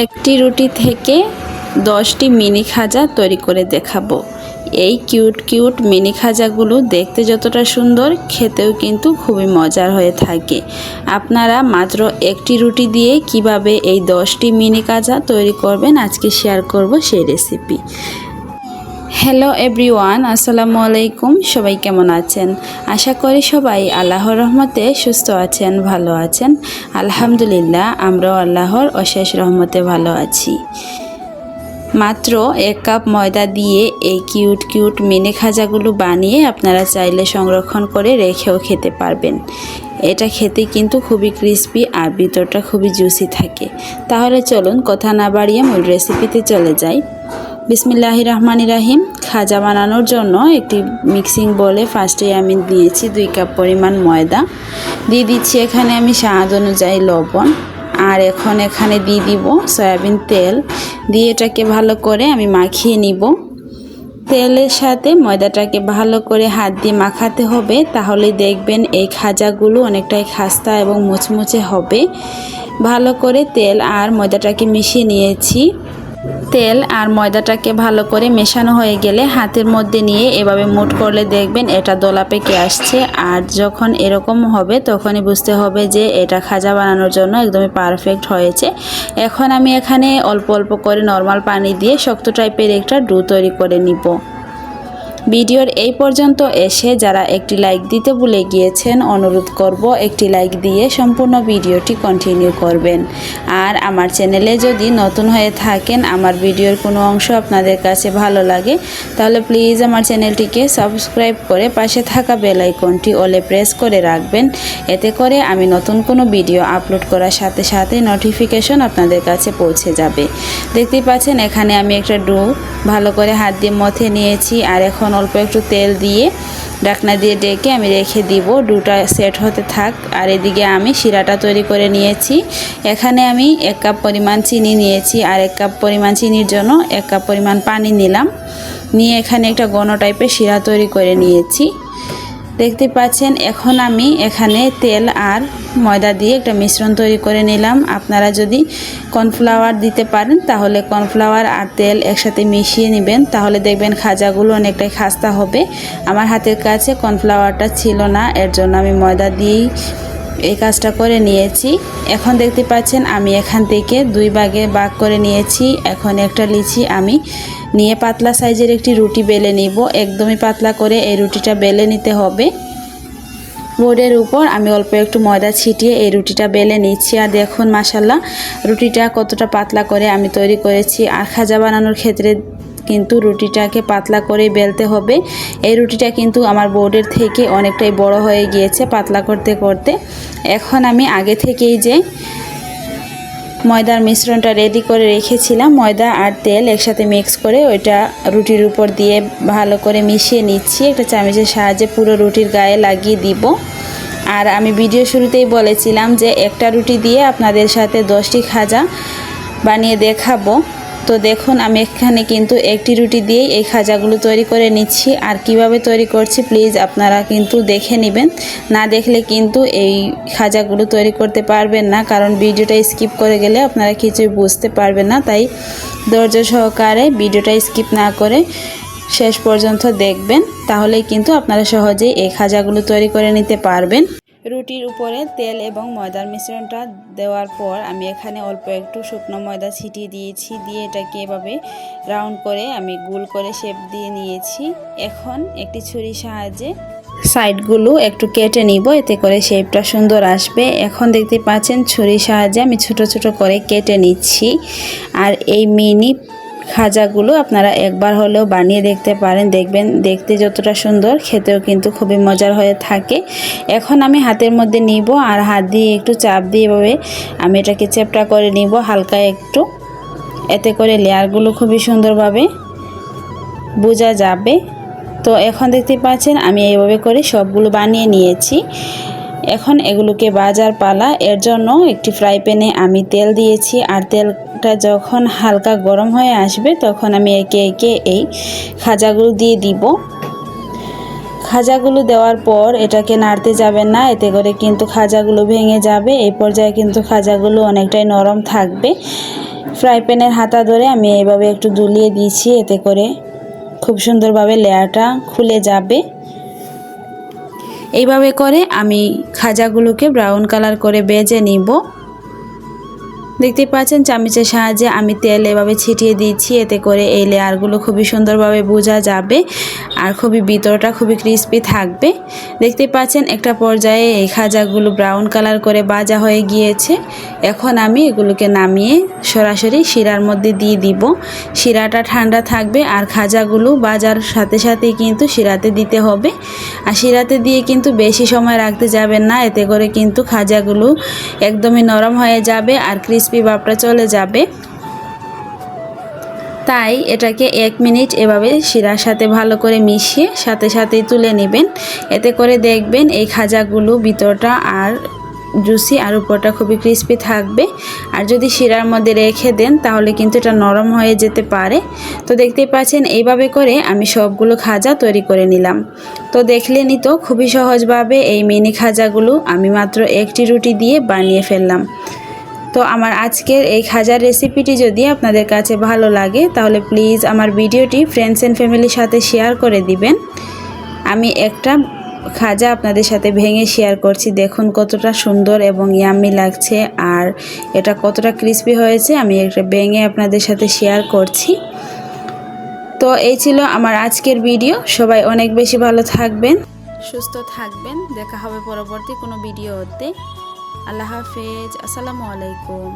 একটি রুটি থেকে 10টি মিনি খাজা তৈরি করে দেখাবো। এই কিউট কিউট মিনি খাজাগুলো দেখতে যতটা সুন্দর, খেতেও কিন্তু খুবই মজার হয়ে থাকে। আপনারা মাত্র একটি রুটি দিয়ে কিভাবে এই 10টি মিনি খাজা তৈরি করবেন আজকে শেয়ার করব সেই রেসিপি। হ্যালো এভরিওয়ান, আসসালামু আলাইকুম। সবাই কেমন আছেন? আশা করি সবাই আল্লাহর রহমতে সুস্থ আছেন, ভালো আছেন। আলহামদুলিল্লাহ, আমরাও আল্লাহর অশেষ রহমতে ভালো আছি। মাত্র 1 কাপ ময়দা দিয়ে এই কিউট কিউট মিনি খাজাগুলো বানিয়ে আপনারা চাইলে সংরক্ষণ করে রেখেও খেতে পারবেন। এটা খেতে কিন্তু খুবই ক্রিস্পি আর ভিতরটা খুবই জুসি থাকে। তাহলে চলুন কথা না বাড়িয়ে মূল রেসিপিতে চলে যাই। বিসমিল্লাহির রহমানির রহিম। খাজা বানানোর জন্য একটি মিক্সিং বলে ফার্স্টে আমি দিয়েছি 2 কাপ পরিমাণ ময়দা, দিয়ে দিচ্ছি এখানে আমি স্বাদ অনুযায়ী লবণ, আর এখন এখানে দিয়ে দিব সয়াবিন তেল। দিয়ে এটাকে ভালো করে আমি মাখিয়ে নিব। তেলের সাথে ময়দাটাকে ভালো করে হাত দিয়ে মাখাতে হবে, তাহলে দেখবেন এই খাজাগুলো অনেকটাই খাস্তা এবং মুচমুচে হবে। ভালো করে তেল আর ময়দাটাকে মিশিয়ে নিয়েছি। তেল আর ময়দাটাকে ভালো করে মেশানো হয়ে গেলে হাতের মধ্যে নিয়ে এভাবে মুঠ করলে দেখবেন এটা দোলা পেকে আসছে। আর যখন এরকম হবে তখনই বুঝতে হবে যে এটা খাজা বানানোর জন্য একদমই পারফেক্ট হয়েছে। এখন আমি এখানে অল্প অল্প করে নর্মাল পানি দিয়ে শক্ত টাইপের একটা ডো তৈরি করে নিব। ভিডিওর এই পর্যন্ত এসে যারা একটি লাইক দিতে ভুলে গিয়েছেন, অনুরোধ করব একটি লাইক দিয়ে সম্পূর্ণ ভিডিওটি কন্টিনিউ করবেন। আর আমার চ্যানেলে যদি নতুন হয়ে থাকেন, আমার ভিডিওর কোনো অংশ আপনাদের কাছে ভালো লাগে, তাহলে প্লিজ আমার চ্যানেলটিকে সাবস্ক্রাইব করে পাশে থাকা বেল আইকনটি অলে প্রেস করে রাখবেন। এতে করে আমি নতুন কোনো ভিডিও আপলোড করার সাথে সাথে নোটিফিকেশন আপনাদের কাছে পৌঁছে যাবে। দেখতেই পাচ্ছেন এখানে আমি একটা ডো ভালো করে হাত দিয়ে মথে নিয়েছি। আর এখন অল্প একটু তেল দিয়ে ঢাকনা দিয়ে ডেকে আমি রেখে দিব, ডোটা সেট হতে থাক। আর এদিকে আমি শিরাটা তৈরি করে নিয়েছি। এখানে আমি 1 কাপ পরিমাণ চিনি নিয়েছি, আর 1 কাপ পরিমাণ চিনির জন্য 1 কাপ পরিমাণ পানি নিলাম। নিয়ে এখানে একটা ঘন টাইপের শিরা তৈরি করে নিয়েছি। দেখতে পাচ্ছেন এখন আমি এখানে তেল আর ময়দা দিয়ে একটা মিশ্রণ তৈরি করে নিলাম। আপনারা যদি কর্নফ্লাওয়ার দিতে পারেন তাহলে কর্নফ্লাওয়ার আর তেল একসাথে মিশিয়ে নেবেন, তাহলে দেখবেন খাজাগুলো অনেকটাই খাস্তা হবে। আমার হাতের কাছে কর্নফ্লাওয়ারটা ছিল না, এর জন্য আমি ময়দা দিয়েই এই কাজটা করে নিয়েছি। এখন দেখতে পাচ্ছেন আমি এখান থেকে 2 ভাগে ভাগ করে নিয়েছি। এখন একটা লিচি আমি নিয়ে পাতলা সাইজের একটি রুটি বেলে নিব। একদমই পাতলা করে এই রুটিটা বেলে নিতে হবে। বোর্ডের উপর আমি অল্প একটু ময়দা ছিটিয়ে এই রুটিটা বেলে নিচ্ছি। আর দেখুন মাশাল্লাহ রুটিটা কতটা পাতলা করে আমি তৈরি করেছি। আর খাজা বানানোর ক্ষেত্রে কিন্তু রুটিটাকে পাতলা করে বেলতে হবে। এই রুটিটা কিন্তু আমার বোর্ডের থেকে অনেকটাই বড় হয়ে গিয়েছে পাতলা করতে করতে। এখন আমি আগে থেকেই যে ময়দার মিশ্রণটা রেডি করে রেখেছিলাম, ময়দা আর তেল একসাথে মিক্স করে ওইটা রুটির উপর দিয়ে ভালো করে মিশিয়ে নিচ্ছি। একটা চামচের সাহায্যে পুরো রুটির গায়ে লাগিয়ে দিব। আর আমি ভিডিও শুরুতেই বলেছিলাম যে একটা রুটি দিয়ে আপনাদের সাথে 10টি খাজা বানিয়ে দেখাবো। তো দেখুন আমি এখানে কিন্তু একটি রুটি দিয়েই এই খাজাগুলো তৈরি করে নিচ্ছি। আর কিভাবে তৈরি করছি প্লিজ আপনারা কিন্তু দেখে নেবেন, না দেখলে কিন্তু এই খাজাগুলো তৈরি করতে পারবেন না, কারণ ভিডিওটা স্কিপ করে গেলে আপনারা কিছুই বুঝতে পারবেন না। তাই ধৈর্য সহকারে ভিডিওটা স্কিপ না করে শেষ পর্যন্ত দেখবেন, তাহলেই কিন্তু আপনারা সহজেই এই খাজাগুলো তৈরি করে নিতে পারবেন। রুটির উপরে তেল এবং ময়দার মিশ্রণটা দেওয়ার পর আমি এখানে অল্প একটু শুকনো ময়দা ছিটিয়ে দিয়েছি। দিয়ে এটাকে এভাবে রাউন্ড করে আমি গোল করে শেপ দিয়ে নিয়েছি। এখন একটি ছুরির সাহায্যে সাইডগুলো একটু কেটে নিব, এতে করে শেপটা সুন্দর আসবে। এখন দেখতে পাচ্ছেন ছুরির সাহায্যে আমি ছোট ছোট করে কেটে নিচ্ছি। আর এই মিনি খাজাগুলো আপনারা একবার হলেও বানিয়ে দেখতে পারেন, দেখবেন দেখতে যতটা সুন্দর খেতেও কিন্তু খুবই মজার হয়ে থাকে। এখন আমি হাতের মধ্যে নিব আর হাত দিয়ে একটু চাপ দিয়ে এভাবে আমি এটাকে চ্যাপটা করে নিব হালকা একটু, এতে করে লেয়ারগুলো খুবই সুন্দরভাবে বোঝা যাবে। তো এখন দেখতে পাচ্ছেন আমি এইভাবে করে সবগুলো বানিয়ে নিয়েছি। এখন এগুলোকে ভাজার পালা। এর জন্য একটি ফ্রাই প্যানে আমি তেল দিয়েছি। আর তেলটা যখন হালকা গরম হয়ে আসবে তখন আমি একে একে এই খাজাগুলো দিয়ে দিব। খাজাগুলো দেওয়ার পর এটাকে নাড়তে যাবেন না, এতে করে কিন্তু খাজাগুলো ভেঙে যাবে। এই পর্যায়ে কিন্তু খাজাগুলো অনেকটাই নরম থাকবে। ফ্রাই প্যানের হাতা ধরে আমি এইভাবে একটু দুলিয়ে দিয়েছি, এতে করে খুব সুন্দরভাবে লেয়ারটা খুলে যাবে। এইভাবে করে আমি খাজাগুলোকে ব্রাউন কালার করে ভেজে নিব। দেখতে পাচ্ছেন চামচের সাহায্যে আমি তেল এভাবে ছিটিয়ে দিচ্ছি, এতে করে এই লেয়ারগুলো খুবই সুন্দরভাবে বোঝা যাবে আর খুবই ভিতরটা খুবই ক্রিস্পি থাকবে। দেখতে পাচ্ছেন একটা পর্যায়ে এই খাজাগুলো ব্রাউন কালার করে ভাজা হয়ে গিয়েছে। এখন আমি এগুলোকে নামিয়ে সরাসরি শিরার মধ্যে দিয়ে দিব। শিরাটা ঠান্ডা থাকবে আর খাজাগুলো ভাজার সাথে সাথেই কিন্তু শিরাতে দিতে হবে। আর শিরাতে দিয়ে কিন্তু বেশি সময় রাখতে যাবেন না, এতে করে কিন্তু খাজাগুলো একদমই নরম হয়ে যাবে আর ক্রিস্পি ভাবটা চলে যাবে। তাই এটাকে 1 মিনিট এভাবে শিরার সাথে ভালো করে মিশিয়ে সাথে সাথেই তুলে নেবেন। এতে করে দেখবেন এই খাজাগুলো ভিতরটা আর জুসি আর উপরটা খুবই ক্রিস্পি থাকবে। আর যদি শিরার মধ্যে রেখে দেন তাহলে কিন্তু এটা নরম হয়ে যেতে পারে। তো দেখতেই পাচ্ছেন এইভাবে করে আমি সবগুলো খাজা তৈরি করে নিলাম। তো দেখলেনই তো খুবই সহজভাবে এই মিনি খাজাগুলো আমি মাত্র একটি রুটি দিয়ে বানিয়ে ফেললাম। তো আমার আজকের এই খাজার রেসিপিটি যদি আপনাদের কাছে ভালো লাগে তাহলে প্লিজ আমার ভিডিওটি ফ্রেন্ডস অ্যান্ড ফ্যামিলির সাথে শেয়ার করে দিবেন। আমি একটা খাজা আপনাদের সাথে ভেঙে শেয়ার করছি, দেখুন কতটা সুন্দর এবং ইয়াম্মি লাগছে আর এটা কতটা ক্রিস্পি হয়েছে। আমি একটা ভেঙে আপনাদের সাথে শেয়ার করছি। তো এই ছিল আমার আজকের ভিডিও। সবাই অনেক বেশি ভালো থাকবেন, সুস্থ থাকবেন। দেখা হবে পরবর্তী কোনো ভিডিওতে। আল্লাহ হাফেজ, আসসালামু আলাইকুম।